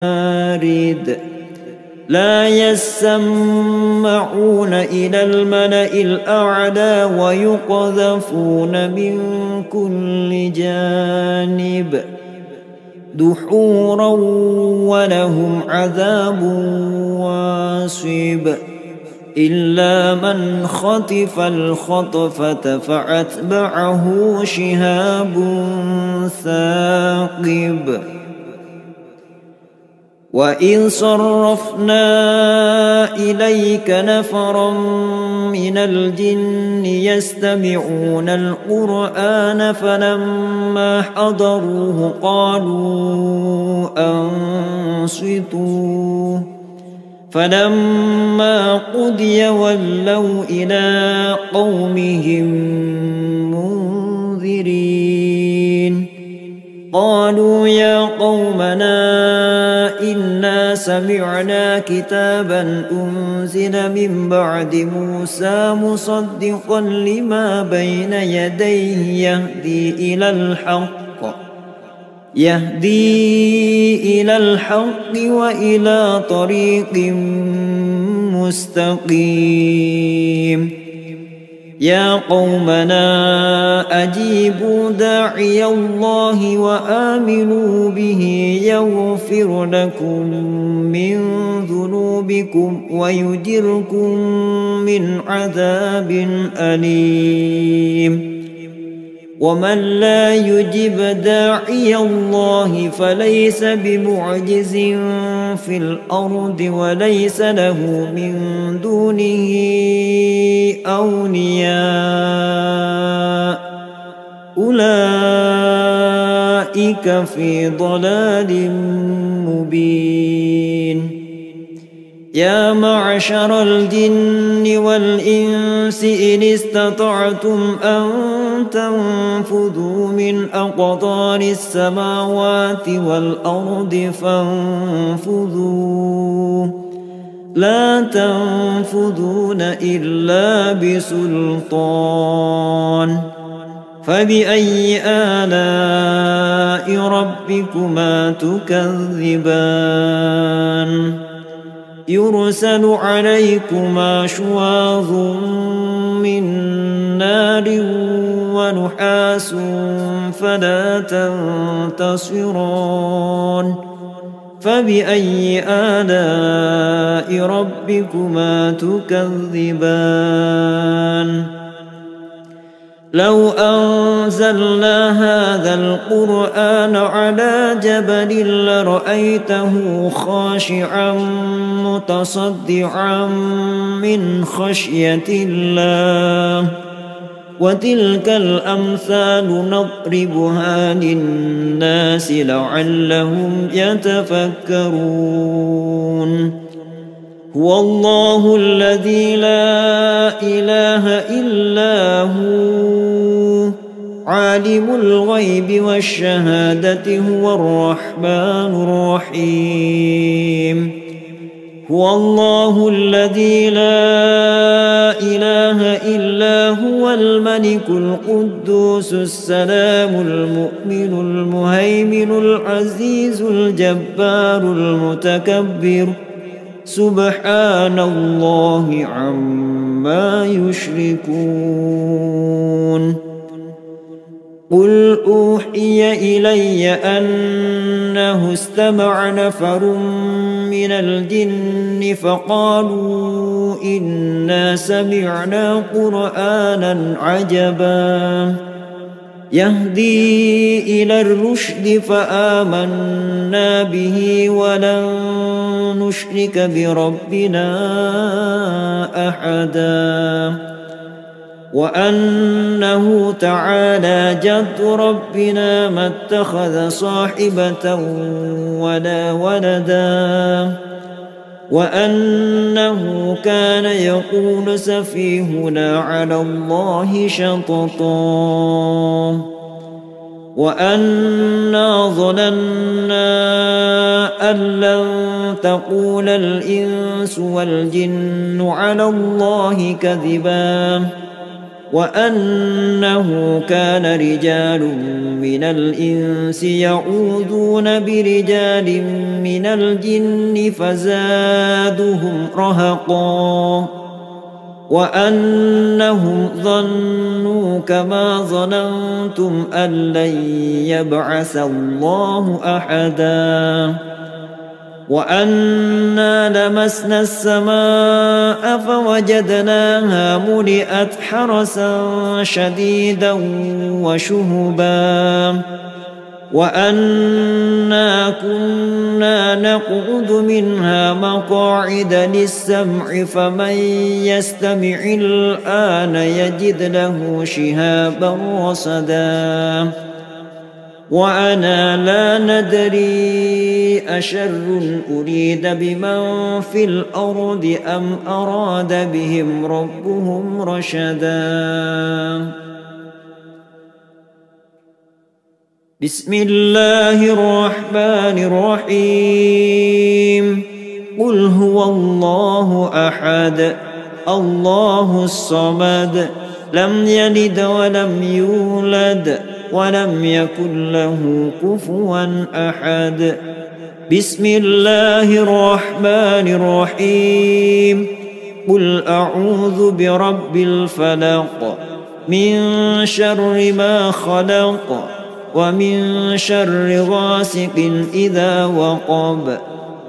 بارد لا يسمعون إلى الملأ الأعلى ويقذفون من كل جانب دحورا ولهم عذاب واصب إلا من خطف الخطفة فأتبعه شهاب ثاقب وإذ صرفنا إليك نفرا من الجن يستمعون القرآن فلما حضروه قالوا أنصتوا فلما قضي ولوا إلى قومهم منذرين قالوا يا قومنا إنا سمعنا كتابا أنزل من بعد موسى مصدقا لما بين يديه يهدي إلى الحق وإلى طريق مستقيم يا قومنا أجيبوا داعي الله وآمنوا به يغفر لكم من ذنوبكم ويجركم من عذاب أليم ومن لا يجب داعي الله فليس بمعجز في الأرض وليس له من دونه أولياء أولئك في ضلال مبين يا معشر الجن والإنس إن استطعتم أن تنفذوا من أقطار السماوات والأرض فانفذوا لا تنفذون إلا بسلطان فبأي آلاء ربكما تكذبان يرسل عليكما شواظ من نار ونحاس فلا تنتصران فبأي آلاء ربكما تكذبان لو أنزلنا هذا القرآن على جبل لرأيته خاشعا متصدعا من خشية الله وتلك الأمثال نضربها للناس لعلهم يتفكرون هو الله الذي لا إله إلا هو عالم الغيب والشهادة هو الرحمن الرحيم هو الله الذي لا إله إلا هو الملك القدوس السلام المؤمن المهيمن العزيز الجبار المتكبر سبحان الله عما يشركون قل أوحي إلي أنه استمع نفر من الجن فقالوا إنا سمعنا قرآنا عجبا يهدي إلى الرشد فآمنا به ولن نشرك بربنا أحدا وأنه تعالى جد ربنا ما اتخذ صاحبة ولا ولدا وأنه كان يقول سفيهنا على الله شططا وأنا ظننا أن لن تقول الإنس والجن على الله كذبا وأنه كان رجال من الإنس يعوذون برجال من الجن فزادهم رهقا وأنهم ظنوا كما ظننتم أن لن يبعث الله أحدا وأنا لمسنا السماء فوجدناها ملئت حرسا شديدا وشهبا وأنا كنا نقعد منها مقاعد للسمع فمن يستمع الآن يجد له شهابا رصدا وأنا لا ندري أشر أريد بمن في الأرض أم أراد بهم ربهم رشدا بسم الله الرحمن الرحيم قل هو الله أحد الله الصمد لم يلد ولم يولد ولم يكن له كفوا أحد بسم الله الرحمن الرحيم قل أعوذ برب الفلق من شر ما خلق ومن شر غاسق إذا وقب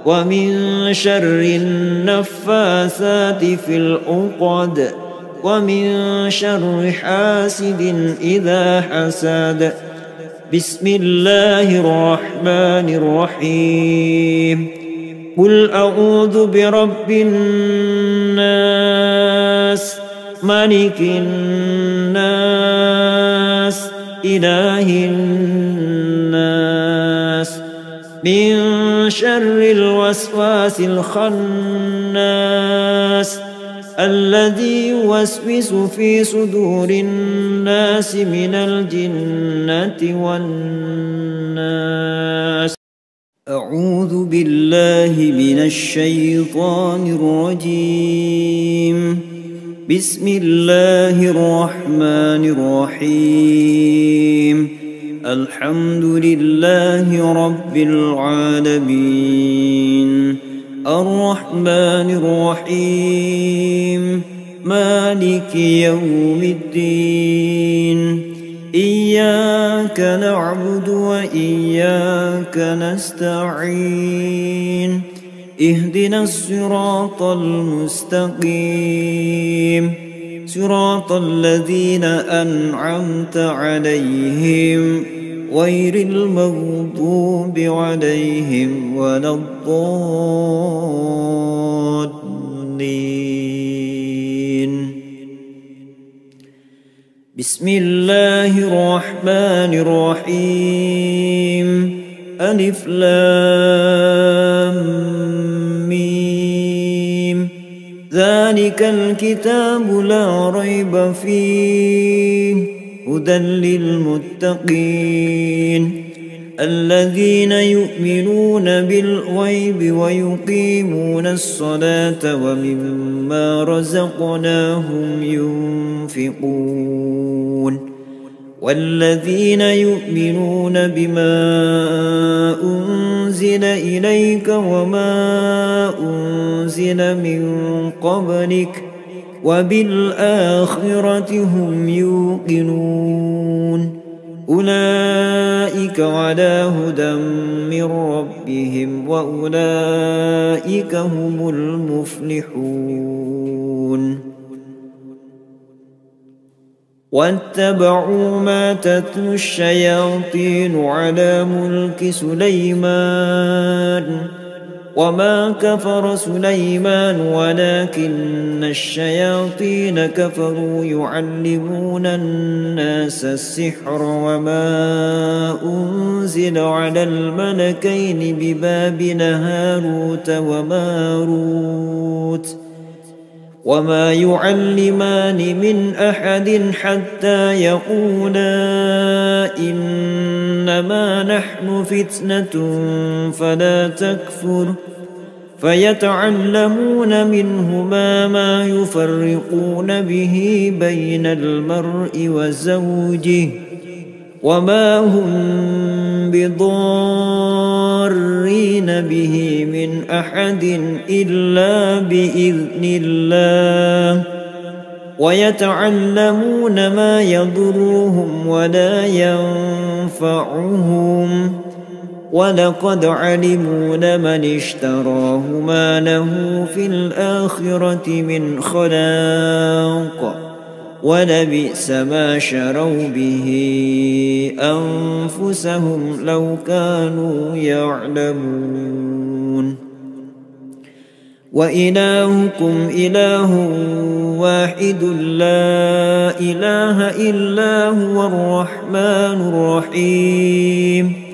ومن شر النفاثات في العقد ومن شر حاسد إذا حسد بسم الله الرحمن الرحيم قل أعوذ برب الناس ملك الناس إله الناس من شر الوسواس الخناس الذي يوسوس في صدور الناس من الجنة والناس أعوذ بالله من الشيطان الرجيم بسم الله الرحمن الرحيم الحمد لله رب العالمين الرحمن الرحيم مالك يوم الدين إياك نعبد وإياك نستعين اهدنا الصراط المستقيم صراط الذين أنعمت عليهم غير المغضوب عليهم ولا الضالين بسم الله الرحمن الرحيم ألف لام ميم ذلك الكتاب لا ريب فيه هدى للمتقين الذين يؤمنون بالغيب ويقيمون الصلاة ومما رزقناهم ينفقون والذين يؤمنون بما أنزل إليك وما أنزل من قبلك وبالآخرة هم يوقنون أولئك على هدى من ربهم وأولئك هم المفلحون واتبعوا ما تتلو الشياطين على ملك سليمان وما كفر سليمان ولكن الشياطين كفروا يعلمون الناس السحر وما أنزل على الملكين ببابل هاروت وماروت وما يعلمان من أحد حتى يقولا إنما نحن فتنة فيتعلمون منهما ما يفرقون به بين المرء وزوجه وما هم بضارين به من أحد إلا بإذن الله ويتعلمون ما يضرهم ولا ينفعهم ولقد علموا لمن اشتراه ما له في الآخرة من خلاق ولبئس ما شروا به أنفسهم لو كانوا يعلمون وإلهكم إله واحد لا إله إلا هو الرحمن الرحيم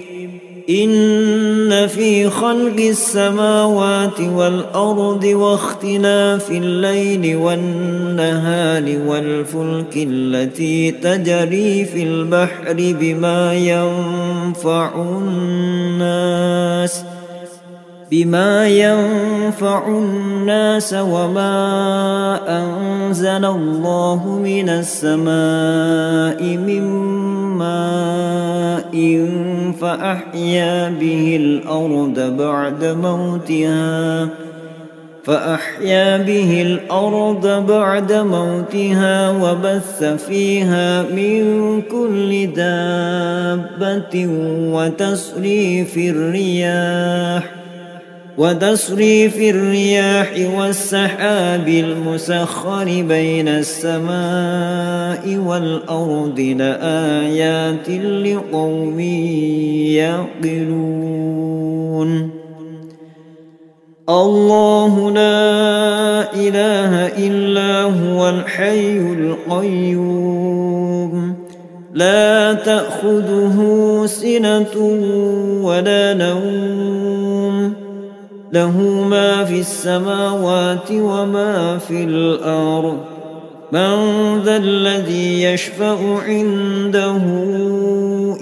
إن في خلق السماوات والأرض واختلاف الليل والنهار والفلك التي تجري في البحر بما ينفع الناس وما أنزل الله من السماء من ماء فأحيا به الأرض بعد موتها وبث فيها من كل دابة وتصريف الرياح والسحاب المسخر بين السماء والأرض لآيات لقوم يعقلون الله لا إله إلا هو الحي القيوم لا تأخذه سنة ولا نوم له ما في السماوات وما في الأرض من ذا الذي يشفع عنده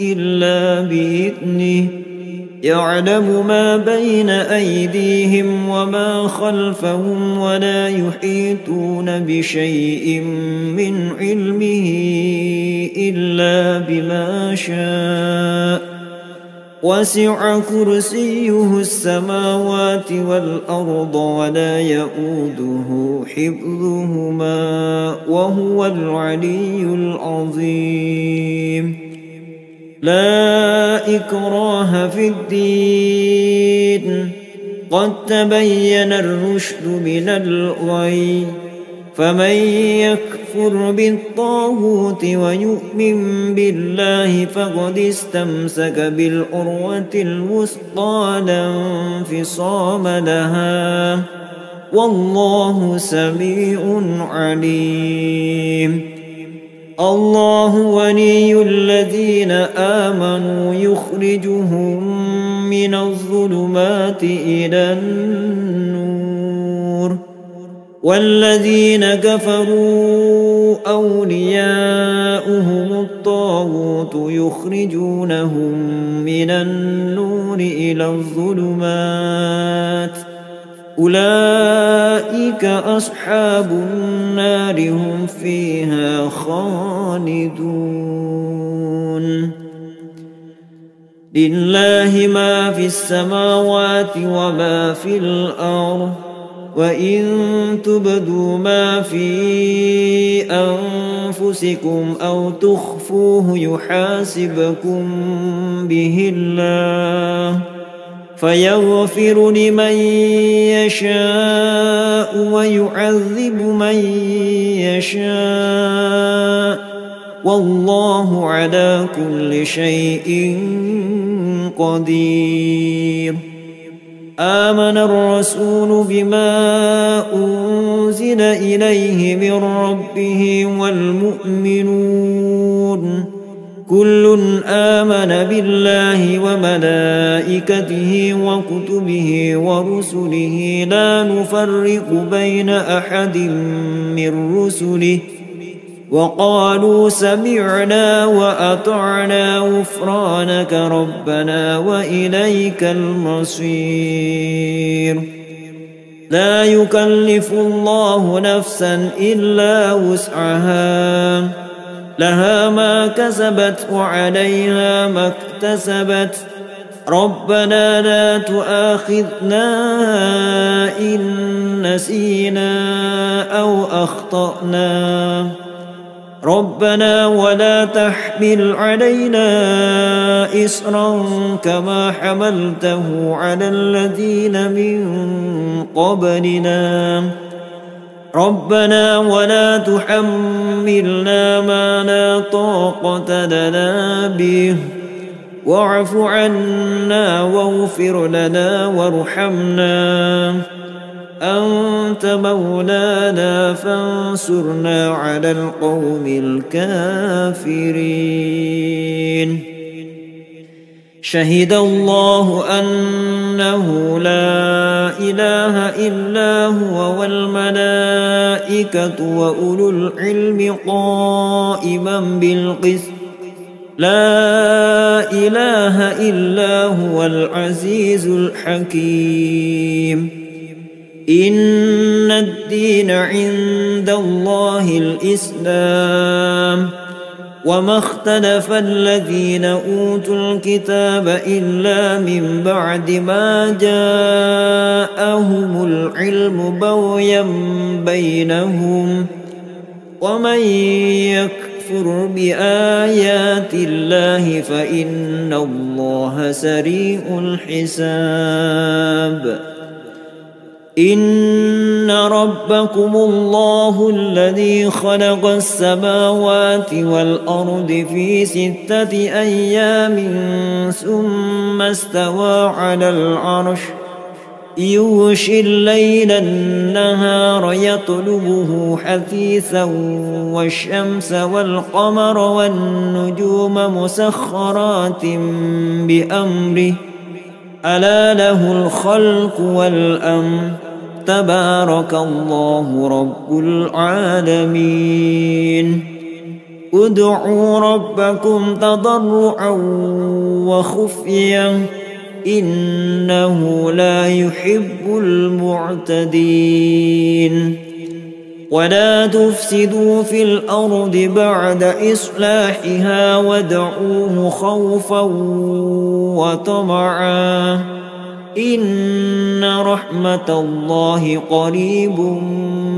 إلا بإذنه يعلم ما بين أيديهم وما خلفهم ولا يحيطون بشيء من علمه إلا بما شاء وسع كرسيه السماوات والأرض ولا يؤوده حفظهما وهو العلي العظيم لا إكراه في الدين قد تبين الرشد من الغي فمن يكفر بالطاغوت ويؤمن بالله فقد استمسك بالعروة الوثقى لا انفصام لها والله سميع عليم الله ولي الذين آمنوا يخرجهم من الظلمات إلى النور والذين كفروا أولياؤهم الطاغوت يخرجونهم من النور إلى الظلمات أولئك أصحاب النار هم فيها خالدون لله ما في السماوات وما في الأرض وإن تبدوا ما في أنفسكم أو تخفوه يحاسبكم به الله فيغفر لمن يشاء ويعذب من يشاء والله على كل شيء قدير آمن الرسول بما أنزل إليه من ربه والمؤمنون كل آمن بالله وملائكته وكتبه ورسله لا نفرق بين أحد من رسله وقالوا سمعنا وأطعنا غفرانك ربنا وإليك المصير لا يكلف الله نفسا إلا وسعها لها ما كسبت وعليها ما اكتسبت ربنا لا تؤاخذنا إن نسينا أو أخطأنا ربنا ولا تحمل علينا إصرا كما حملته على الذين من قبلنا ربنا ولا تحملنا ما لا طاقة لنا به واعف عنا واغفر لنا وارحمنا أنت مولانا فانصرنا على القوم الكافرين شهد الله أنه لا إله إلا هو والملائكة وأولو العلم قائما بالقسط لا إله إلا هو العزيز الحكيم إن الدين عند الله الإسلام وما اختلف الذين أوتوا الكتاب إلا من بعد ما جاءهم العلم بغيا بينهم ومن يكفر بآيات الله فإن الله سريع الحساب إن ربكم الله الذي خلق السماوات والأرض في 6 أيام ثم استوى على العرش يغشي الليل النهار يطلبه حثيثا والشمس والقمر والنجوم مسخرات بأمره ألا له الخلق والأمر تبارك الله رب العالمين ادعوا ربكم تضرعا وخفيا إنه لا يحب المعتدين ولا تفسدوا في الأرض بعد إصلاحها وادعوه خوفا وطمعا إن رحمة الله قريب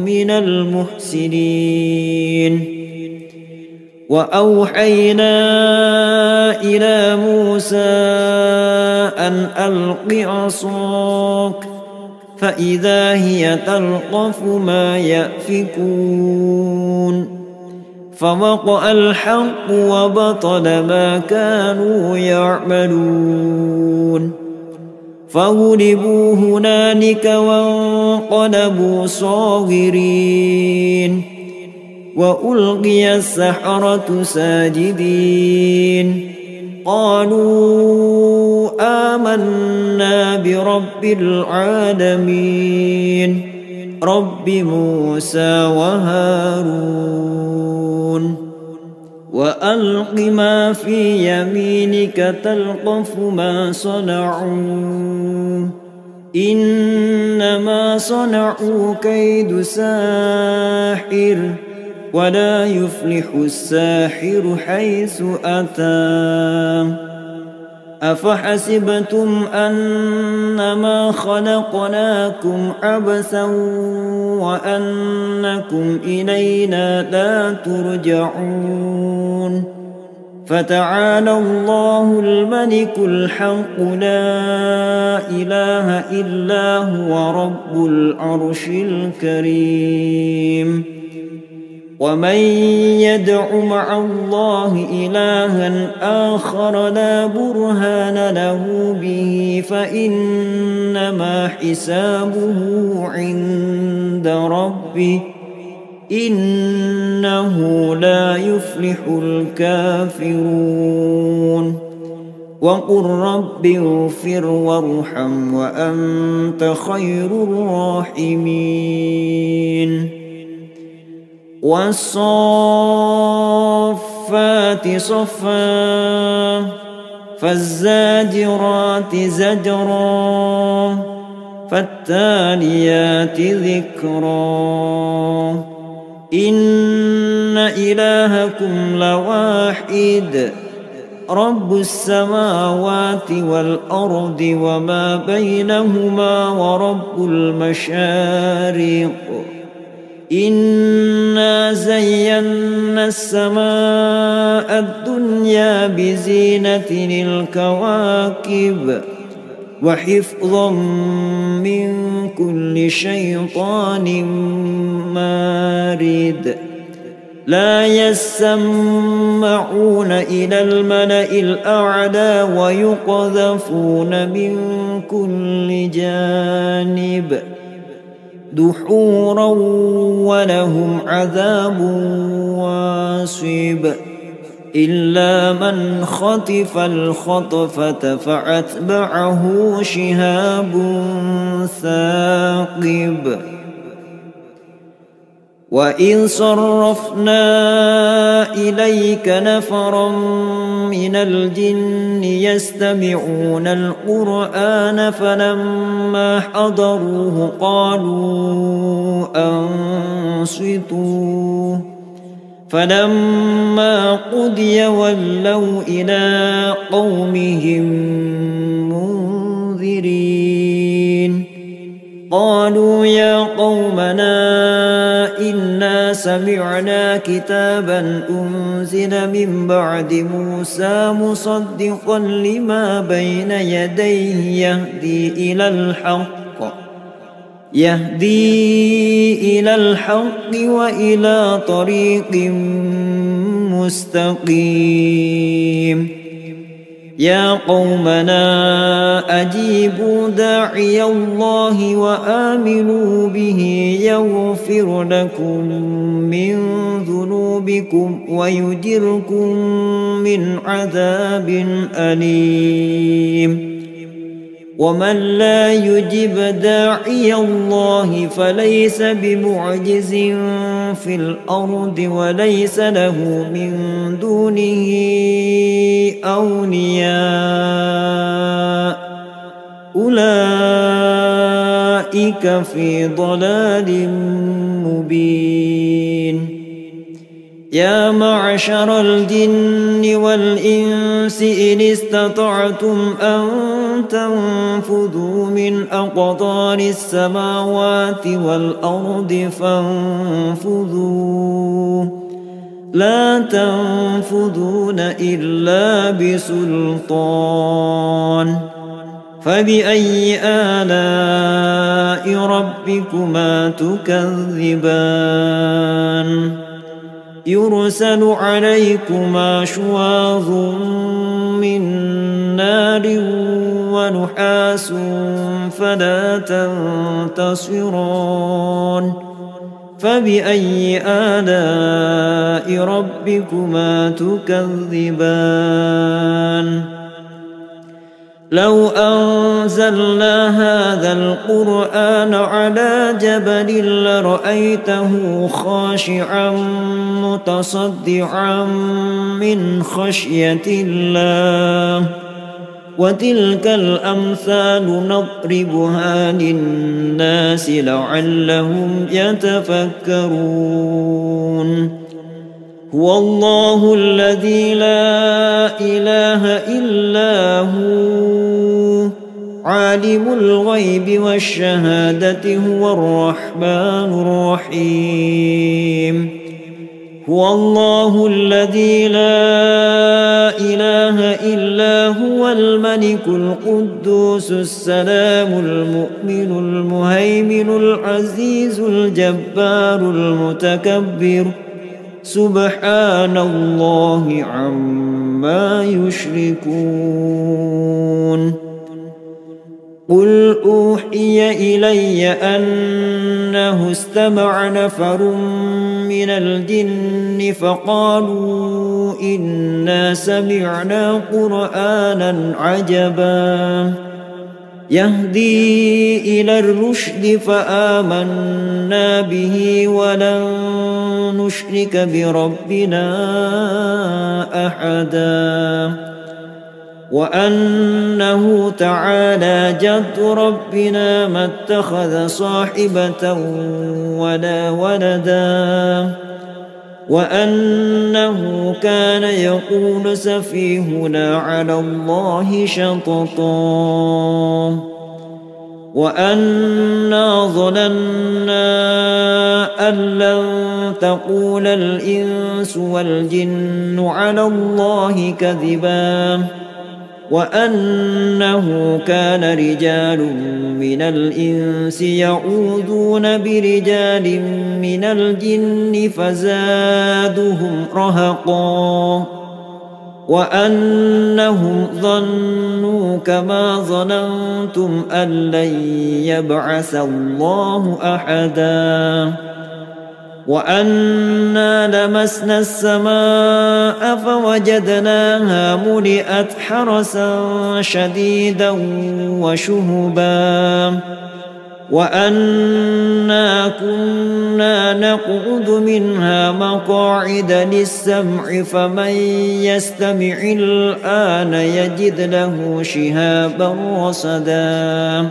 من المحسنين وأوحينا إلى موسى أن ألق عصاك فإذا هي تلقف ما يأفكون فوقع الحق وبطل ما كانوا يعملون فغلبوا هنالك وانقلبوا صاغرين وألقي السحرة ساجدين قالوا آمنا برب العالمين رب موسى وهارون وألق ما في يمينك تلقف ما صنعوا إنما صنعوا كيد ساحر ولا يفلح الساحر حيث أتى أفحسبتم أنما خلقناكم عبثا وأنكم إلينا لا ترجعون فتعالى الله الملك الحق لا إله إلا هو رب العرش الكريم ومن يدع مع الله إلها آخر لا برهان له به فإنما حسابه عند ربه إنه لا يفلح الكافرون وقل رب اغفر وارحم وأنت خير الراحمين والصافات صفا فالزاجرات زجرا فالتاليات ذكرا إن إلهكم لواحد رب السماوات والأرض وما بينهما ورب المشارق إنا زينا السماء الدنيا بزينة الكواكب وحفظا من كل شيطان مارد لا يسمعون إلى الملأ الأعلى ويقذفون من كل جانب دحورا ولهم عذاب واصب إلا من خطف الخطفة فأتبعه شهاب ثاقب وإذ صرفنا إليك نفرا من الجن يستمعون القرآن فلما حضروه قالوا أنصتوا فلما قضي ولوا إلى قومهم منذرين قالوا يا قومنا إنا سمعنا كتابا أنزل من بعد موسى مصدقا لما بين يديه يهدي إلى الحق وإلى طريق مستقيم يا قومنا أجيبوا داعي الله وآمنوا به يغفر لكم من ذنوبكم ويجركم من عذاب أليم ومن لا يجب داعي الله فليس بمعجز في الأرض وليس له من دونه أولياء أولئك في ضلال مبين يا معشر الجن والإنس إن استطعتم أن تنفذوا من أقطار السماوات والأرض فانفذوا لا تنفذون إلا بسلطان فبأي آلاء ربكما تكذبان يرسل عليكما شواظ من نار ونحاس فلا تنتصران فبأي آلاء ربكما تكذبان لو أنزلنا هذا القرآن على جبل لرأيته خاشعا متصدعا من خشية الله وتلك الأمثال نضربها للناس لعلهم يتفكرون هو الله الذي لا إله إلا هو عالم الغيب والشهادة هو الرحمن الرحيم هو الله الذي لا إله إلا هو الملك القدوس السلام المؤمن المهيمن العزيز الجبار المتكبر سبحان الله عما يشركون قل أوحي إلي أنه استمع نفر من الجن فقالوا إنا سمعنا قرآنا عجبا يهدي إلى الرشد فآمنا به ولن نشرك بربنا أحدا وأنه تعالى جد ربنا ما اتخذ صاحبة ولا ولدا وأنه كان يقول سفيهنا على الله شططا وأنا ظننا أن لن تقول الإنس والجن على الله كذبا وأنه كان رجال من الإنس يعوذون برجال من الجن فزادهم رهقا وأنهم ظنوا كما ظننتم أن لن يبعث الله أحدا وأنا لمسنا السماء فوجدناها ملئت حرسا شديدا وشهبا وأنا كنا نقعد منها مقاعد للسمع فمن يستمع الآن يجد له شهابا رصدا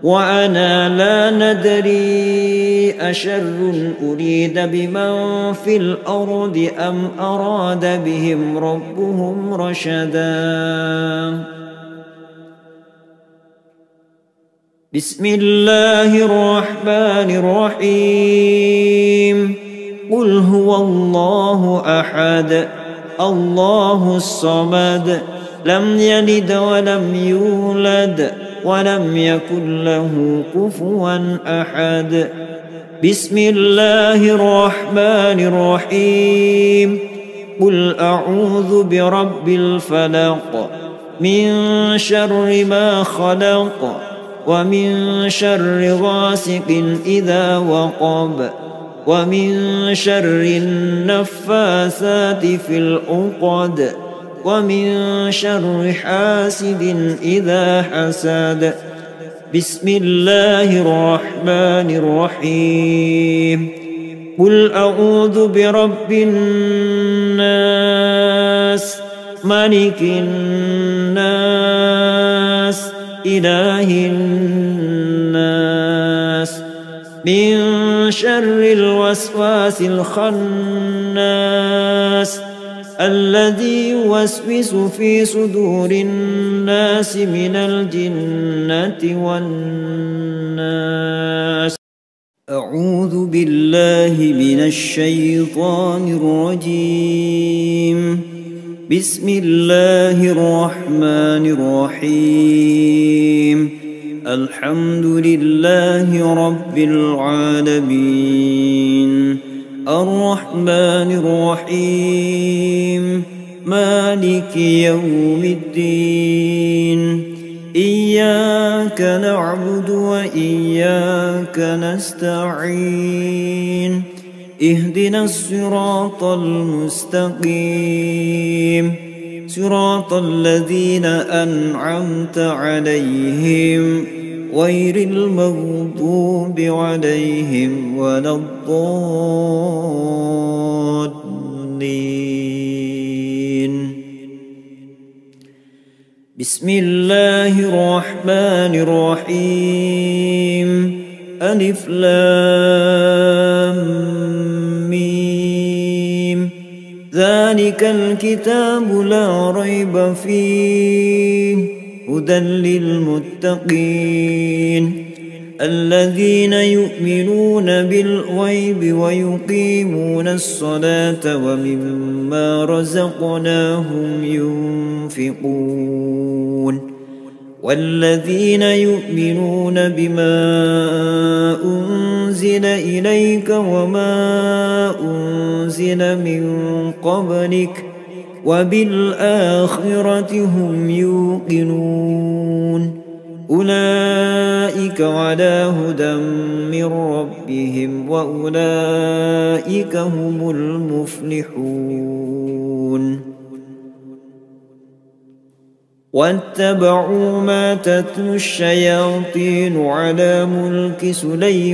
وأنا لا ندري أشر أريد بمن في الأرض أم أراد بهم ربهم رشدا بسم الله الرحمن الرحيم قل هو الله أحد الله الصمد لم يلد ولم يولد ولم يكن له كفوا أحد بسم الله الرحمن الرحيم قل أعوذ برب الفلق من شر ما خلق ومن شر غاسق إذا وقب ومن شر النفاثات في العقد ومن شر حاسد إذا حسد بسم الله الرحمن الرحيم قل أعوذ برب الناس ملك الناس إله الناس من شر الوسواس الخناس الذي يوسوس في صدور الناس من الجنة والناس أعوذ بالله من الشيطان الرجيم بسم الله الرحمن الرحيم الحمد لله رب العالمين الرحمن الرحيم مالك يوم الدين إياك نعبد وإياك نستعين اهدنا الصراط المستقيم صراط الذين أنعمت عليهم غير المغضوب عليهم ولا الضالين بسم الله الرحمن الرحيم ألف لام ميم ذلك الكتاب لا ريب فيه هدى للمتقين الذين يؤمنون بالغيب ويقيمون الصلاة ومما رزقناهم ينفقون والذين يؤمنون بما أنزل إليك وما أنزل من قبلك وبالآخرة هم يوقنون أولئك على هدى من ربهم وأولئك هم المفلحون واتبعوا ما تتلو الشياطين على ملك سليمان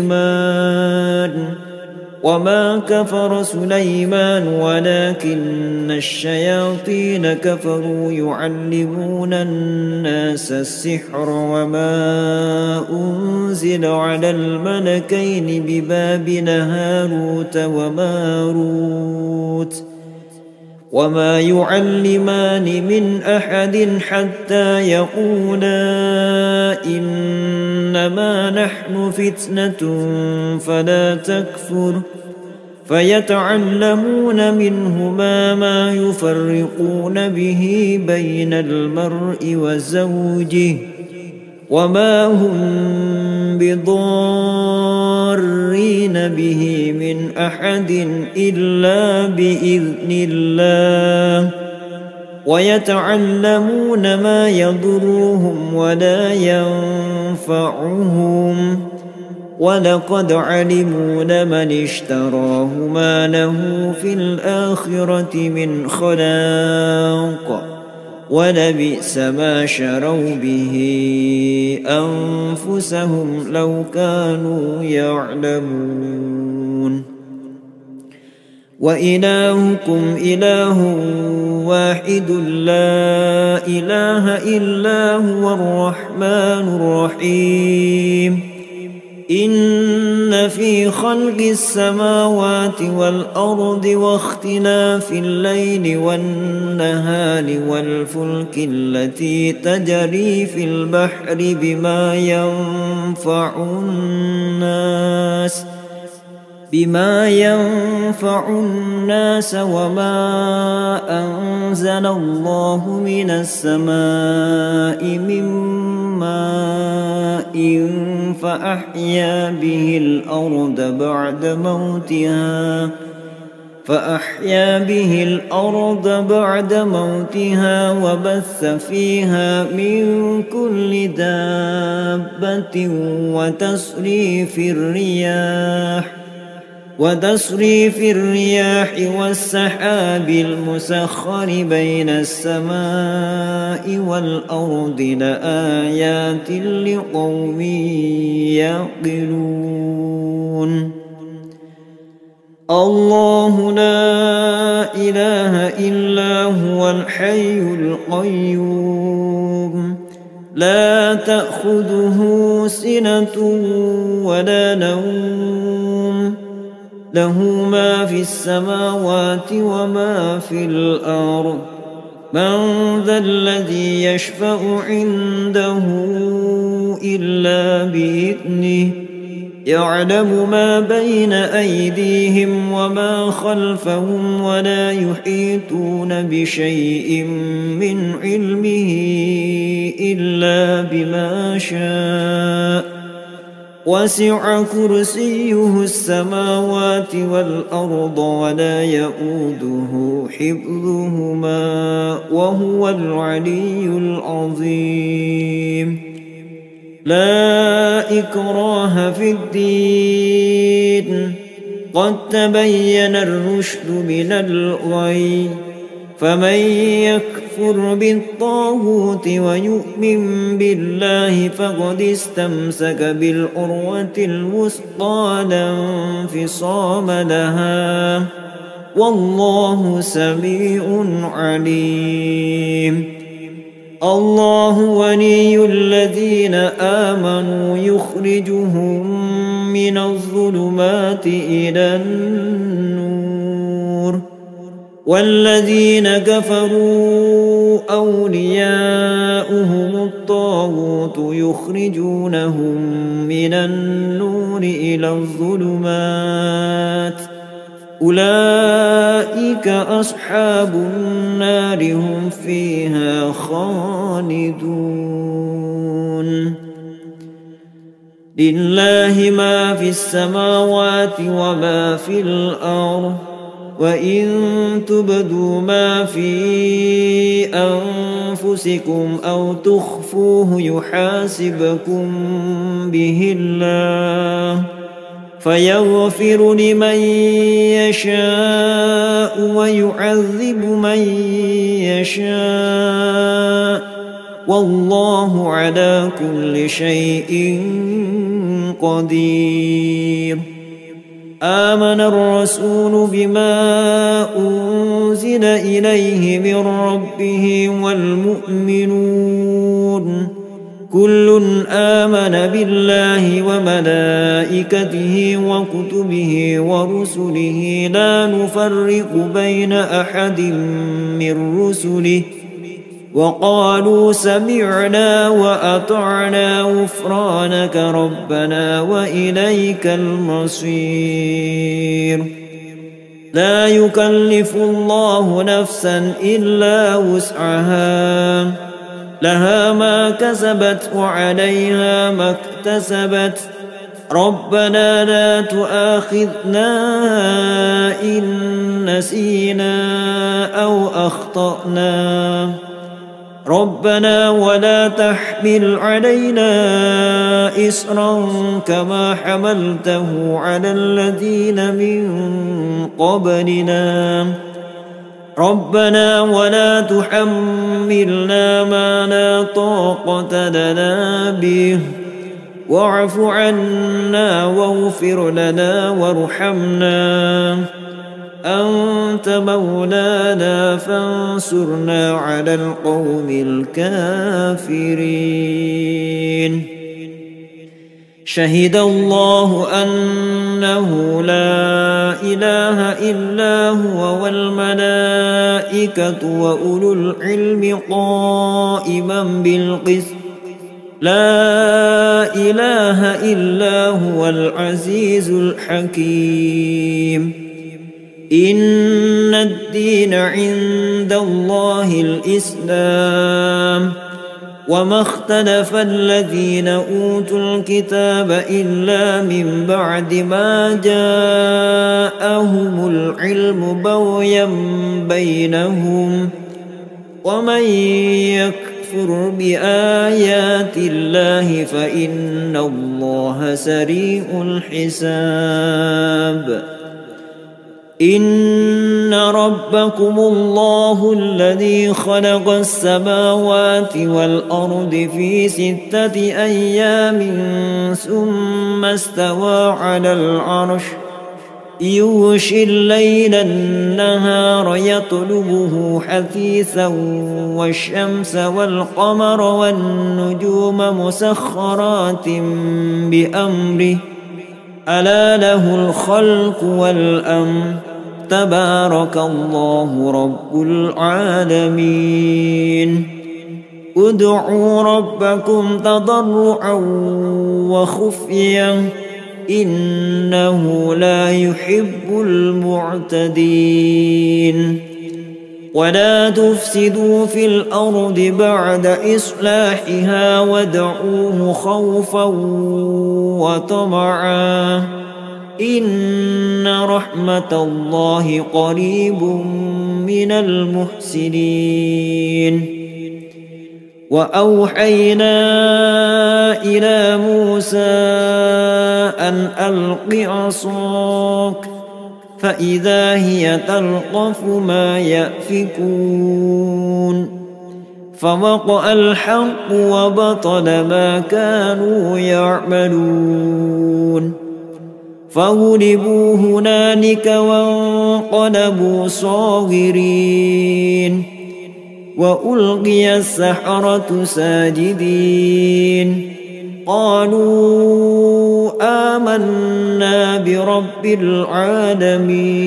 وما كفر سليمان ولكن الشياطين كفروا يعلمون الناس السحر وما أنزل على الملكين ببابل هاروت وماروت وما يعلمان من أحد حتى يقولا إنما نحن فتنة فلا تكفر فيتعلمون منهما ما يفرقون به بين المرء وزوجه وما هم بضارين به من أحد إلا بإذن الله ويتعلمون ما يضرهم ولا ينفعهم ولقد علموا لمن اشتراه ما له في الآخرة من خلاق ولبئس ما شروا به أنفسهم لو كانوا يعلمون وإلهكم إله واحد لا إله إلا هو الرحمن الرحيم إن في خلق السماوات والأرض واختلاف الليل والنهار والفلك التي تجري في البحر بما ينفع الناس وما أنزل الله من السماء من ماء فأحيا به الأرض بعد موتها وبث فيها من كل دابة وتصريف الرياح والسحاب المسخر بين السماء والأرض لآيات لقوم يعقلون الله لا إله إلا هو الحي القيوم لا تأخذه سنة ولا نوم له ما في السماوات وما في الأرض من ذا الذي يشفع عنده إلا بإذنه يعلم ما بين أيديهم وما خلفهم ولا يحيطون بشيء من علمه إلا بما شاء وسع كرسيه السماوات والأرض ولا يؤوده حفظهما وهو العلي العظيم لا إكراه في الدين قد تبين الرشد من الغي فمن يكفر بالطاغوت ويؤمن بالله فقد استمسك بالعروة الوثقى لا انفصام لها والله سميع عليم الله ولي الذين آمنوا يخرجهم من الظلمات إلى النور والذين كفروا أولياؤهم الطاغوت يخرجونهم من النور إلى الظلمات أولئك أصحاب النار هم فيها خالدون لله ما في السماوات وما في الأرض وإن تبدوا ما في أنفسكم أو تخفوه يحاسبكم به الله فيغفر لمن يشاء ويعذب من يشاء والله على كل شيء قدير آمن الرسول بما أنزل إليه من ربه والمؤمنون كل آمن بالله وملائكته وكتبه ورسله لا نفرق بين أحد من رسله وقالوا سمعنا وأطعنا غفرانك ربنا وإليك المصير لا يكلف الله نفسا إلا وسعها لها ما كسبت وعليها ما اكتسبت ربنا لا تؤاخذنا إن نسينا أو أخطأنا ربنا ولا تحمل علينا إصرا كما حملته على الذين من قبلنا ربنا ولا تحملنا ما لا طاقة لنا به واعف عنا واغفر لنا وارحمنا أنت مولانا فانصرنا على القوم الكافرين شهد الله أنه لا إله إلا هو والملائكة وأولو العلم قائما بالقسط لا إله إلا هو العزيز الحكيم إن الدين عند الله الإسلام وما اختلف الذين أوتوا الكتاب إلا من بعد ما جاءهم العلم بغيا بينهم ومن يكفر بآيات الله فإن الله سريع الحساب إن ربكم الله الذي خلق السماوات والأرض في 6 أيام ثم استوى على العرش يغشي الليل النهار يطلبه حثيثا والشمس والقمر والنجوم مسخرات بأمره ألا له الخلق والأمر تبارك الله رب العالمين ادعوا ربكم تضرعا وخفيا إنه لا يحب المعتدين ولا تفسدوا في الأرض بعد إصلاحها وادعوه خوفا وطمعا إن رحمة الله قريب من المحسنين وأوحينا إلى موسى أن ألق عصاك فإذا هي تلقف ما يأفكون فوقع الحق وبطل ما كانوا يعملون فغلبوا هنالك وانقلبوا صاغرين وألقي السحرة ساجدين قالوا آمنا برب العالمين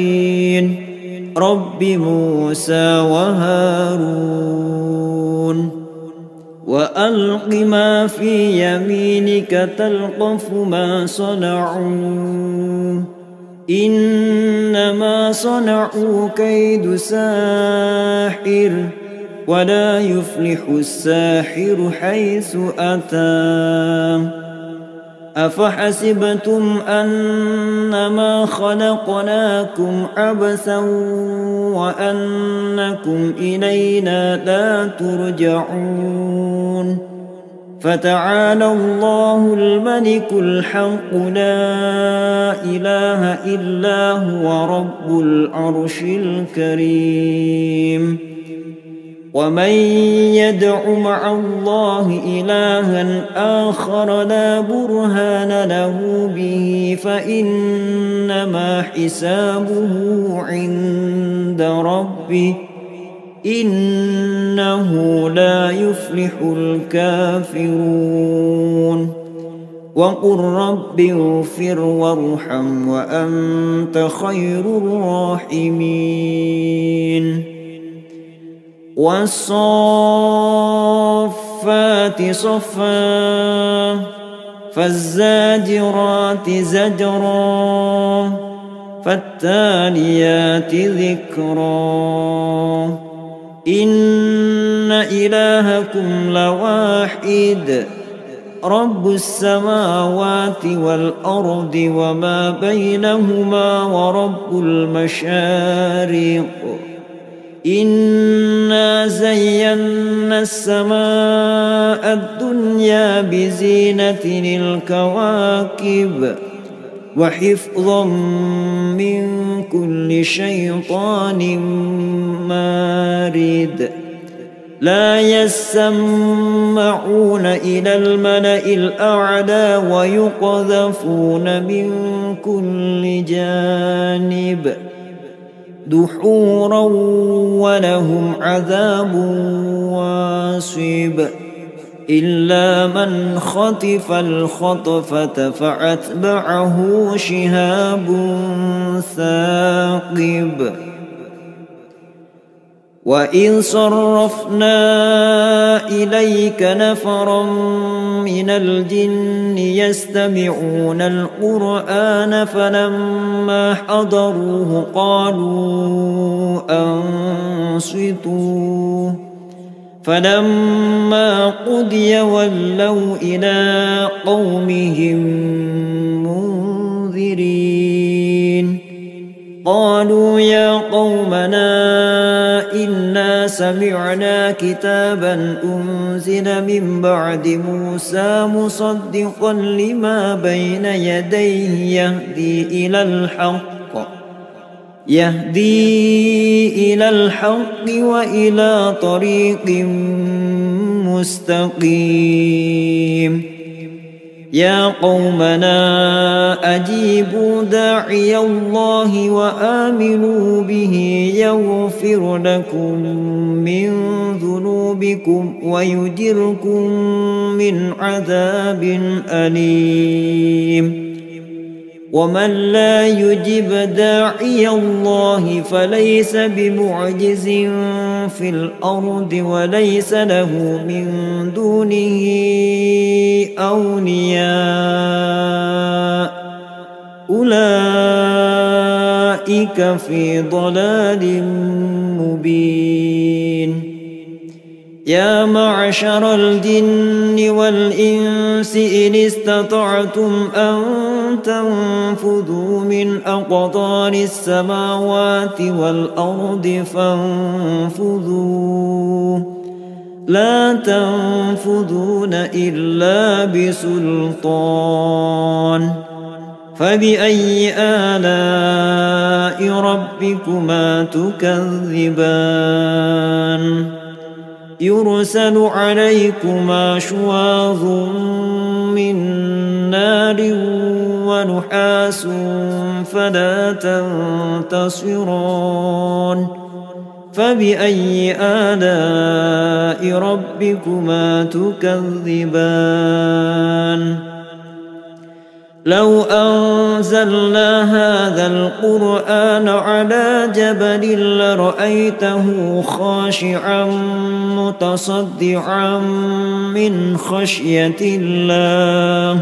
رب موسى وهارون وألق ما في يمينك تلقف ما صنعوا إنما صنعوا كيد ساحر ولا يفلح الساحر حيث أتى أفحسبتم أنما خلقناكم عبثا وأنكم إلينا لا ترجعون فتعالى الله الملك الحق لا إله إلا هو رب العرش الكريم ومن يدع مع الله إلها آخر لا برهان له به فإنما حسابه عند ربه إنه لا يفلح الكافرون وقل رب اغفر وارحم وأنت خير الراحمين والصافات صفا فالزاجرات زجرا فالتاليات ذكرا إن إلهكم لواحد رب السماوات والأرض وما بينهما ورب المشارق إنا زينا السماء الدنيا بزينة الكواكب وحفظا من كل شيطان مارد لا يسمعون إلى الملأ الأعلى ويقذفون من كل جانب دحورا ولهم عذاب واصب إلا من خطف الخطفة فأتبعه شهاب ثاقب وإذ صرفنا إليك نفرا من الجن يستمعون القرآن فلما حضروه قالوا أنصتوا فلما قضي ولوا إلى قومهم منذرين قالوا يا قومنا إنا سمعنا كتابا أنزل من بعد موسى مصدقا لما بين يديه يهدي إلى الحق وإلى طريق مستقيم يا قومنا أجيبوا داعي الله وآمنوا به يغفر لكم من ذنوبكم ويجركم من عذاب أليم ومن لا يجب داعي الله فليس بمعجز في الأرض وليس له من دونه أولياء أولئك في ضلال مبين يا معشر الجن والإنس إن استطعتم أن تنفذوا من أقطار السماوات والأرض فانفذوا لا تنفذون إلا بسلطان فبأي آلاء ربكما تكذبان يرسل عليكما شواظ من نار ونحاس فلا تنتصران فبأي آلاء ربكما تكذبان لو أنزلنا هذا القرآن على جبل لرأيته خاشعا متصدعا من خشية الله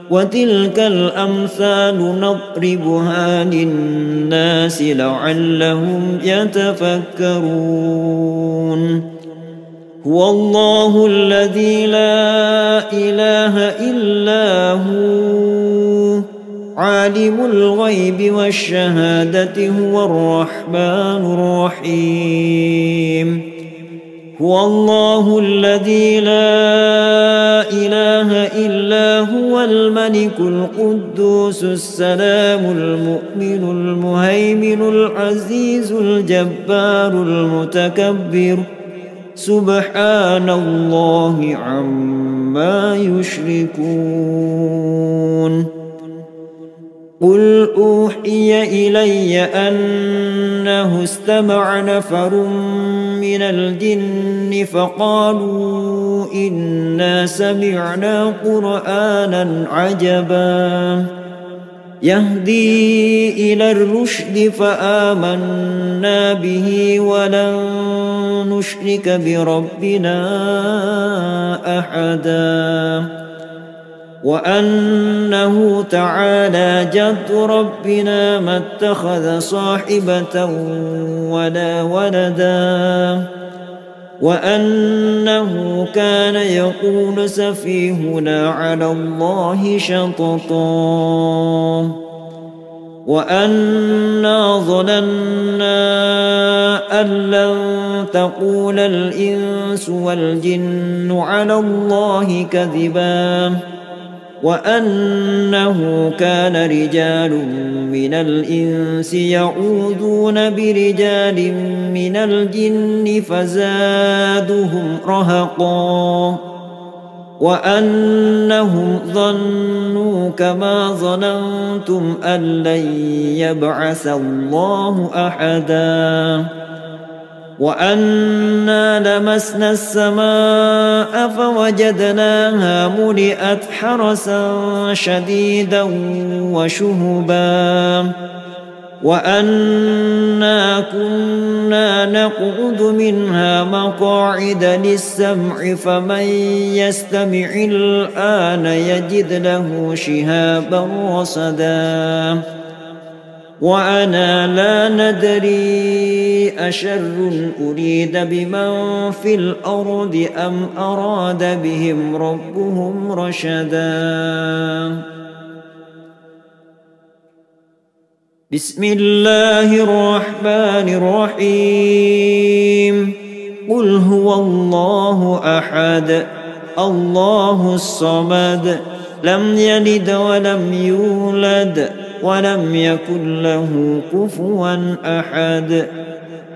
وتلك الأمثال نضربها للناس لعلهم يتفكرون هو الله الذي لا إله إلا هو عالم الغيب والشهادة هو الرحمن الرحيم هو الله الذي لا إله إلا هو الملك القدوس السلام المؤمن المهيمن العزيز الجبار المتكبر سبحان الله عما يشركون قل أوحي إلي أنه استمع نفر من الجن فقالوا إنا سمعنا قرآنا عجبا يهدي إلى الرشد فآمنا به ولن نشرك بربنا أحدا وأنه تعالى جد ربنا ما اتخذ صاحبة ولا ولدا وأنه كان يقول سفيهنا على الله شططا وأنا ظننا أن لن تقول الإنس والجن على الله كذبا وأنه كان رجال من الإنس يعوذون برجال من الجن فزادهم رهقا وأنهم ظنوا كما ظننتم أن لن يبعث الله أحدا وأنا لمسنا السماء فوجدناها ملئت حرسا شديدا وشهبا وأنا كنا نقعد منها مقاعد للسمع فمن يستمع الآن يجد له شهابا رصدا وأنا لا ندري أشر أريد بمن في الأرض أم أراد بهم ربهم رشدا بسم الله الرحمن الرحيم قل هو الله أحد الله الصمد لم يلد ولم يولد ولم يكن له كفوا أحد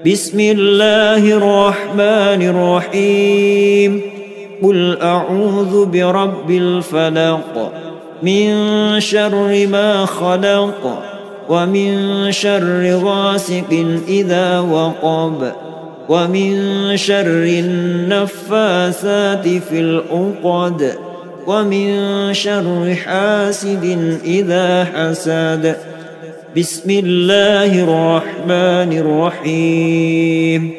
بسم الله الرحمن الرحيم قل أعوذ برب الفلق من شر ما خلق ومن شر غاسق إذا وقب ومن شر النفاثات في العقد ومن شر حاسد إذا حسد بسم الله الرحمن الرحيم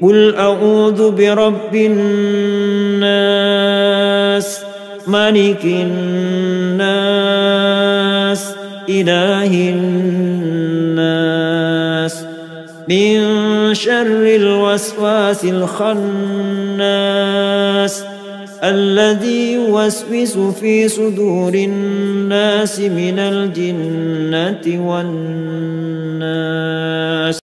قل أعوذ برب الناس ملك الناس إله الناس من شر الوسواس الخناس الذي يوسوس في صدور الناس من الجنة والناس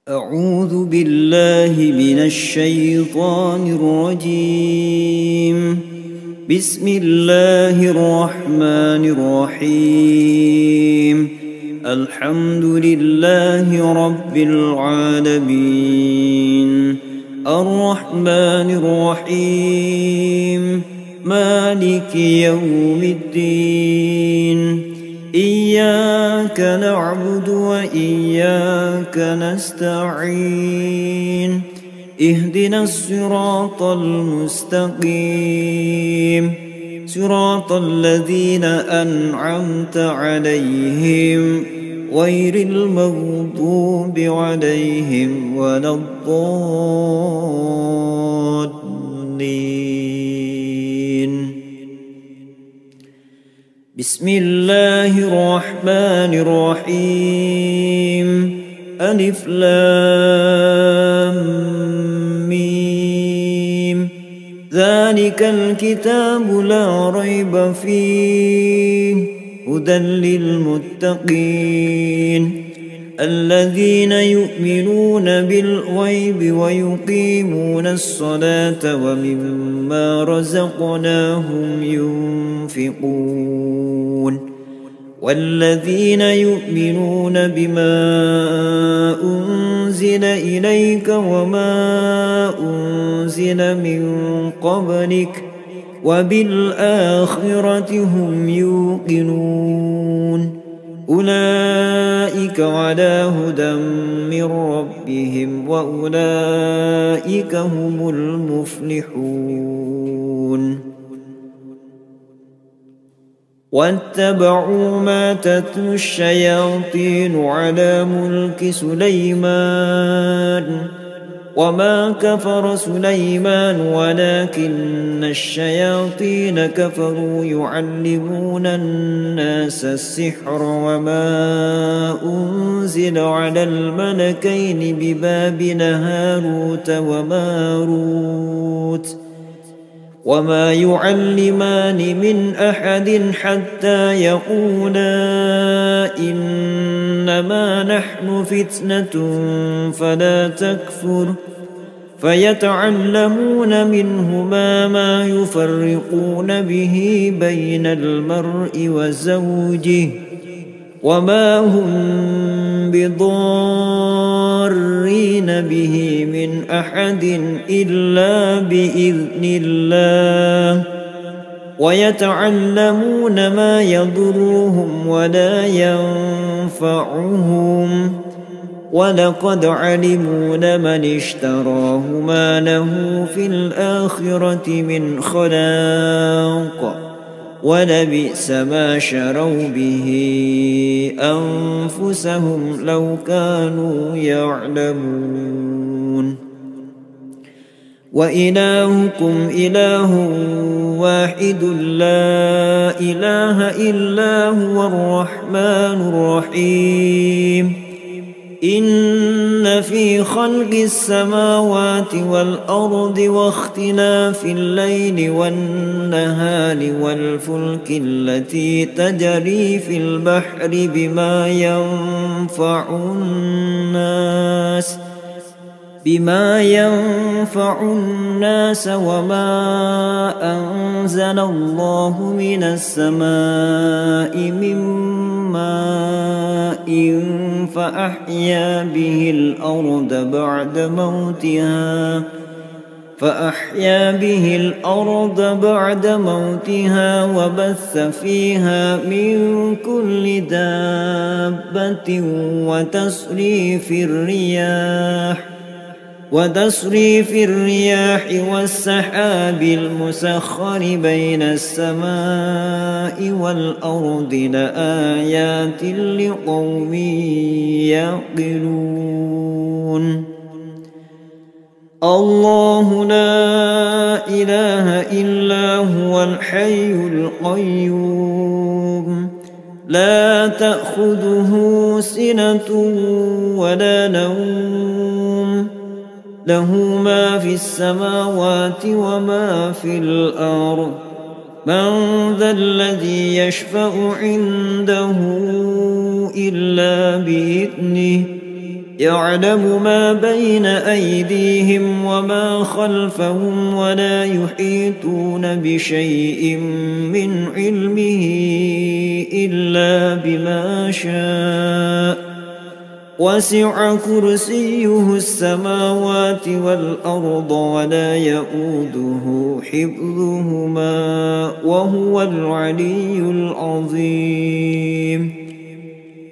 أعوذ بالله من الشيطان الرجيم بسم الله الرحمن الرحيم الحمد لله رب العالمين الرحمن الرحيم مالك يوم الدين إياك نعبد وإياك نستعين اهدنا الصراط المستقيم صراط الذين أنعمت عليهم غير المغضوب عليهم ولا الضالين بسم الله الرحمن الرحيم ألف لام ميم ذلك الكتاب لا ريب فيه هدى للمتقين الذين يؤمنون بالغيب ويقيمون الصلاة ومما رزقناهم ينفقون والذين يؤمنون بما أنزل إليك وما أنزل من قبلك وبالآخرة هم يوقنون أولئك على هدى من ربهم وأولئك هم المفلحون واتبعوا ما تتلو الشياطين على ملك سليمان وما كفر سليمان ولكن الشياطين كفروا يعلمون الناس السحر وما أنزل على الملكين ببابل هاروت وماروت وما يعلمان من أحد حتى يقولا إنما نحن فتنة فلا تكفر فيتعلمون منهما ما يفرقون به بين المرء وزوجه وما هم بضارين به من أحد إلا بإذن الله ويتعلمون ما يضرهم ولا ينفعهم ولقد علموا لمن اشتراه ما له في الآخرة من خلاق ولبئس ما شروا به أنفسهم لو كانوا يعلمون وإلهكم إله واحد لا إله إلا هو الرحمن الرحيم إن في خلق السماوات والأرض واختلاف الليل والنهار والفلك التي تجري في البحر بما ينفع الناس وما أنزل الله من السماء من ماء فأحيا به الأرض بعد موتها وبث فيها من كل دابة وتصريف الرياح والسحاب المسخر بين السماء والأرض لآيات لقوم يعقلون الله لا إله إلا هو الحي القيوم لا تأخذه سنة ولا نوم له ما في السماوات وما في الأرض من ذا الذي يشفع عنده إلا بإذنه يعلم ما بين أيديهم وما خلفهم ولا يحيطون بشيء من علمه إلا بما شاء وسع كرسيه السماوات والأرض ولا يؤوده حفظهما وهو العلي العظيم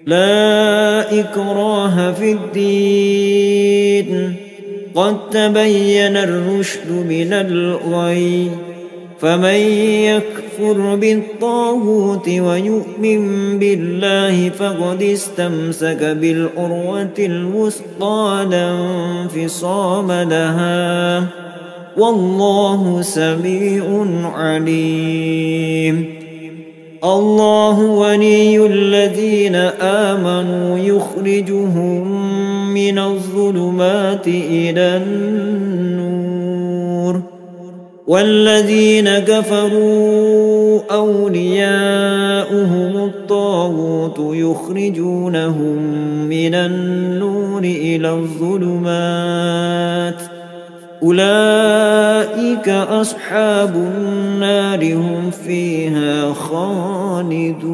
لا إكراه في الدين قد تبين الرشد من الغي فمن يكفر بالطاغوت ويؤمن بالله فقد استمسك بالعروة الوثقى لا انفصام لها والله سميع عليم الله ولي الذين آمنوا يخرجهم من الظلمات إلى النور والذين كفروا أولياؤهم الطاغوت يخرجونهم من النور إلى الظلمات أولئك أصحاب النار هم فيها خالدون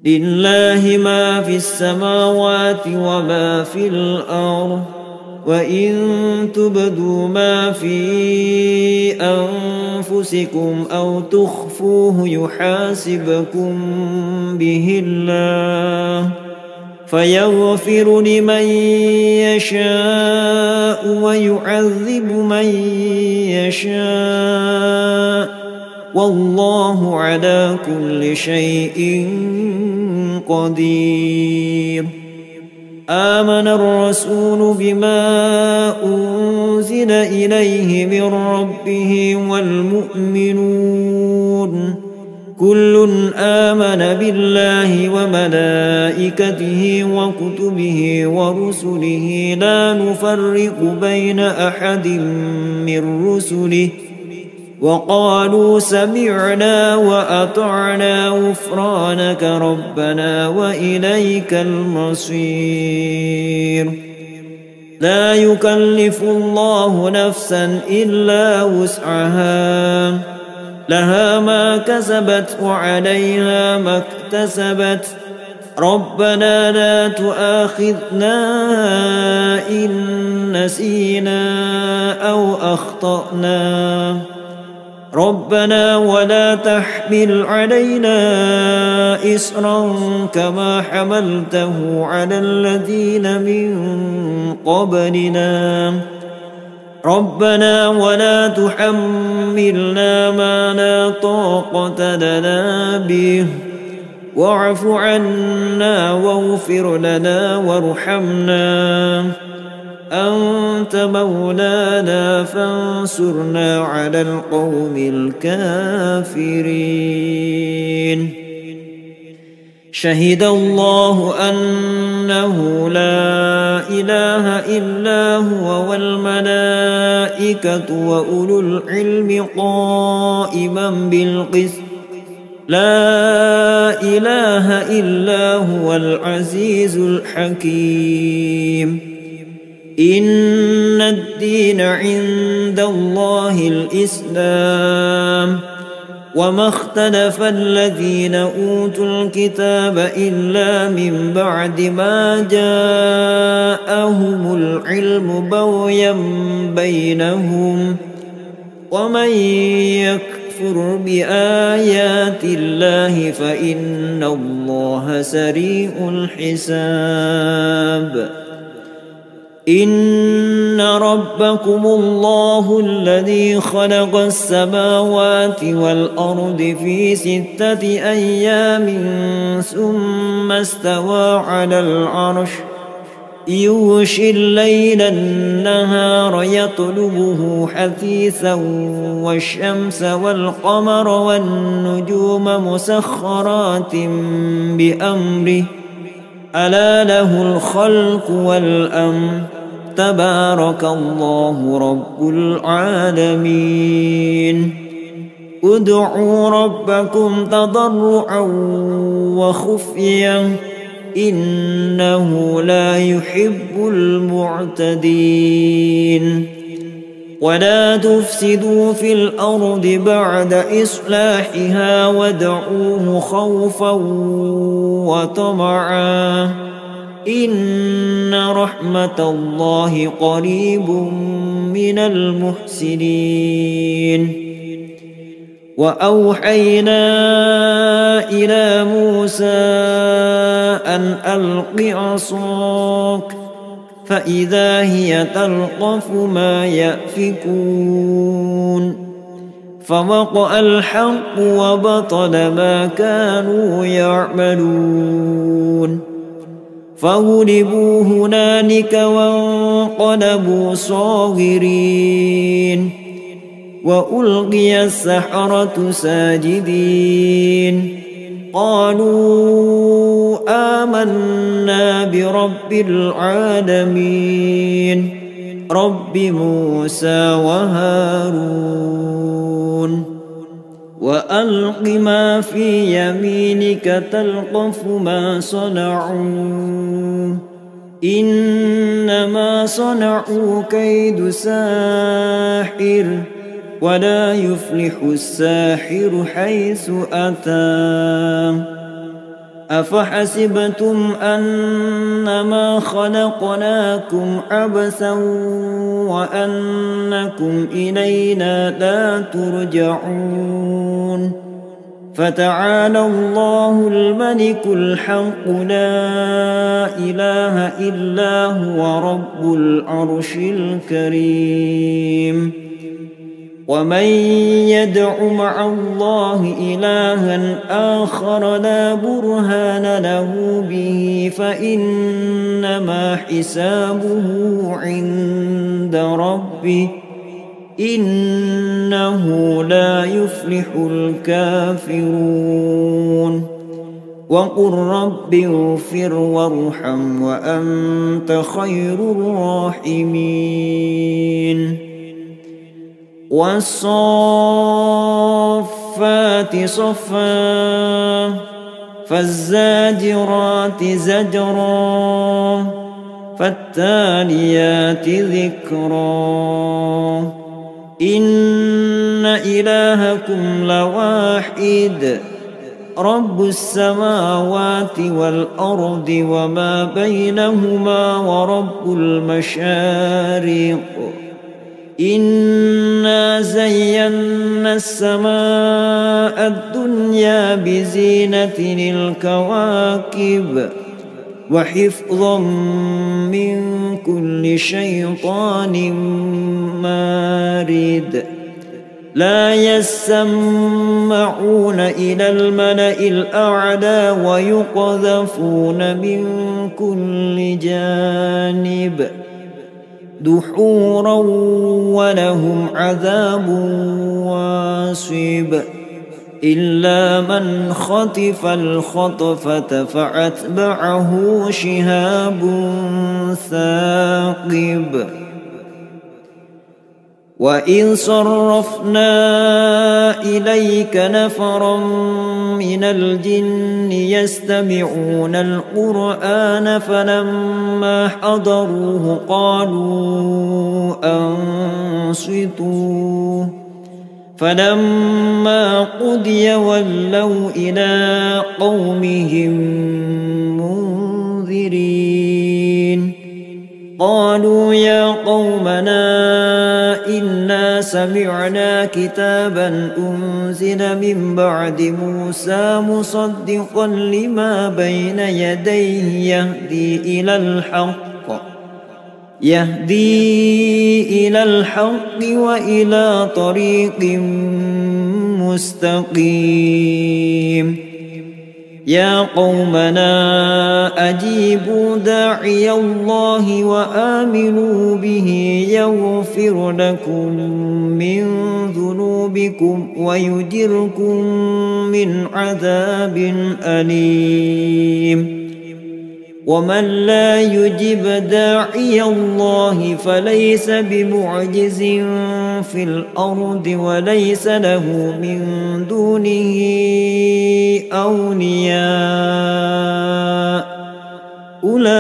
لله ما في السماوات وما في الأرض وإن تبدوا ما في أنفسكم أو تخفوه يحاسبكم به الله فيغفر لمن يشاء ويعذب من يشاء والله على كل شيء قدير آمن الرسول بما أنزل إليه من ربه والمؤمنون كل آمن بالله وملائكته وكتبه ورسله لا نفرق بين أحد من رسله وقالوا سمعنا وأطعنا غفرانك ربنا وإليك المصير لا يكلف الله نفسا إلا وسعها لها ما كسبت وعليها ما اكتسبت ربنا لا تؤاخذنا إن نسينا أو أخطأنا ربنا ولا تحمل علينا إصرا كما حملته على الذين من قبلنا ربنا ولا تحملنا ما لا طاقة لنا به واعف عنا واغفر لنا وارحمنا أنت مولانا فانصرنا على القوم الكافرين شهد الله أنه لا إله إلا هو والملائكة وأولو العلم قائما بالقسط لا إله إلا هو العزيز الحكيم إن الدين عند الله الإسلام وما اختلف الذين أوتوا الكتاب إلا من بعد ما جاءهم العلم بغيا بينهم ومن يكفر بآيات الله فإن الله سريع الحساب إن ربكم الله الذي خلق السماوات والأرض في 6 أيام ثم استوى على العرش يغشي الليل النهار يطلبه حثيثا والشمس والقمر والنجوم مسخرات بأمره ألا له الخلق والأمر تبارك الله رب العالمين ادعوا ربكم تضرعا وخفيا إنه لا يحب المعتدين ولا تفسدوا في الأرض بعد إصلاحها وادعوه خوفا وطمعا إن رحمة الله قريب من المحسنين وأوحينا إلى موسى أن ألق عصاك فإذا هي تلقف ما يأفكون فوقع الحق وبطل ما كانوا يعملون فغلبوا هنالك وانقلبوا صاغرين وألقي السحرة ساجدين قالوا آمنا برب العالمين رب موسى وهارون وألق ما في يمينك تلقف ما صنعوا إنما صنعوا كيد ساحر ولا يفلح الساحر حيث أتى أفحسبتم أنما خلقناكم عبثا وأنكم إلينا لا ترجعون فتعالى الله الملك الحق لا إله إلا هو رب العرش الكريم ومن يدع مع الله إلها آخر لا برهان له به فإنما حسابه عند ربه إنه لا يفلح الكافرون وقل رب اغفر وارحم وأنت خير الراحمين والصافات صفا فالزاجرات زجرا فالتاليات ذكرا إن إلهكم لواحد رب السماوات والأرض وما بينهما ورب المشارق إنا زينا السماء الدنيا بزينة الكواكب وحفظا من كل شيطان مارد لا يسمعون إلى الملأ الأعلى ويقذفون من كل جانب دحورا ولهم عذاب واصب إلا من خطف الخطفة فأتبعه شهاب ثاقب وإذ صرفنا إليك نفرا من الجن يستمعون القرآن فلما حضروه قالوا أنصتوا فلما قضي ولوا إلى قومهم منذرين قالوا يا قومنا إنا سمعنا كتابا أنزل من بعد موسى مصدقا لما بين يديه يهدي إلى الحق وإلى طريق مستقيم يا قومنا أجيبوا داعي الله وآمنوا به يغفر لكم من ذنوبكم ويجركم من عذاب أليم ومن لا يجب داعي الله فليس بمعجز في الأرض وليس له من دونه أولياء أولئك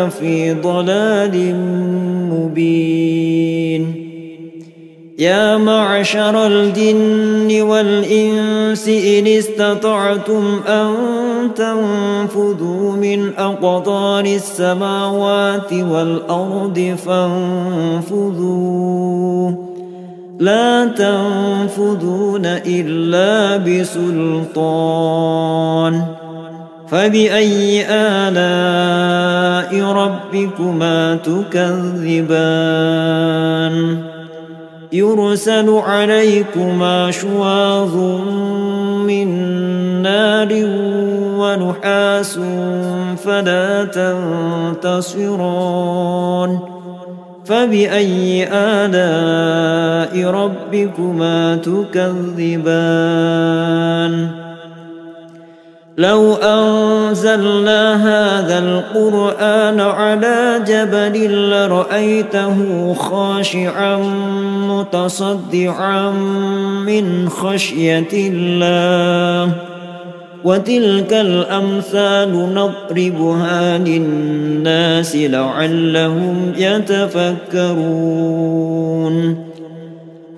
في ضلال مبين يا معشر الجن والإنس إن استطعتم أن تنفذوا من أقطار السماوات والأرض فانفذوا لا تنفذون إلا بسلطان فبأي آلاء ربكما تكذبان يرسل عليكما شواظ من نار ونحاس فلا تنتصران فبأي آلاء ربكما تكذبان لو أنزلنا هذا القرآن على جبل لرأيته خاشعا متصدعا من خشية الله وتلك الأمثال نضربها للناس لعلهم يتفكرون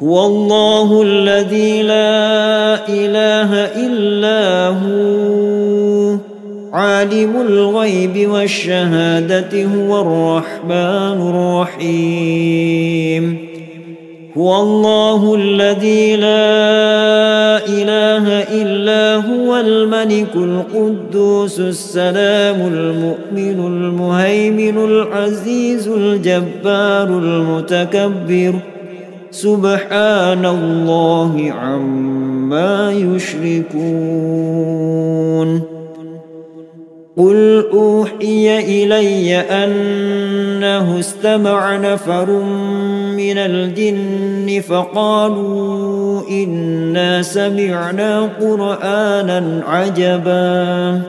هو الله الذي لا إله إلا هو عالم الغيب والشهادة هو الرحمن الرحيم هو الله الذي لا إله إلا هو الملك القدوس السلام المؤمن المهيمن العزيز الجبار المتكبر سبحان الله عما يشركون قل أوحي إلي أنه استمع نفر من الجن فقالوا إنا سمعنا قرآنا عجبا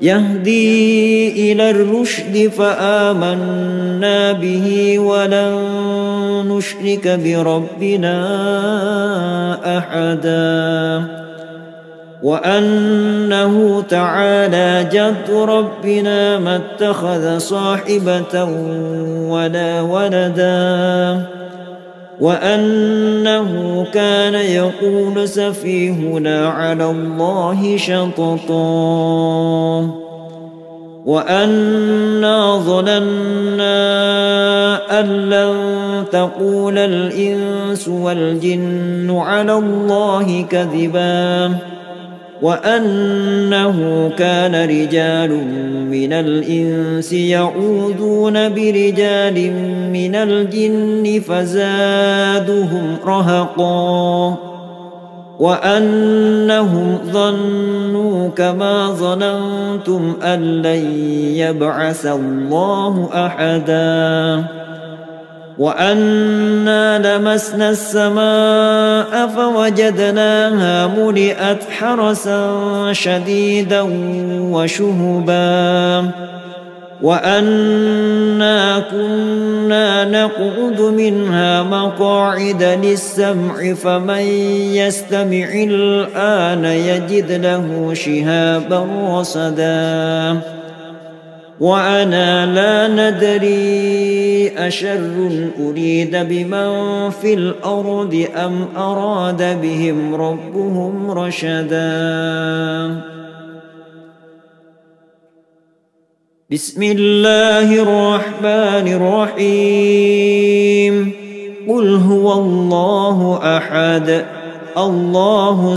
يهدي إلى الرشد فآمنا به ولن نشرك بربنا أحدا وأنه تعالى جد ربنا ما اتخذ صاحبة ولا ولدا وأنه كان يقول سفيهنا على الله شططا وأنا ظننا أن لن تقول الإنس والجن على الله كذبا وأنه كان رجال من الإنس يعوذون برجال من الجن فزادهم رهقا وأنهم ظنوا كما ظننتم أن لن يبعث الله أحدا وأنا لمسنا السماء فوجدناها ملئت حرسا شديدا وشهبا وأنا كنا نقعد منها مقاعد للسمع فمن يستمع الآن يجد له شهابا رصدا وأنا لا ندري أشر أريد بمن في الأرض أم أراد بهم ربهم رشدا بسم الله الرحمن الرحيم قل هو الله أحد الله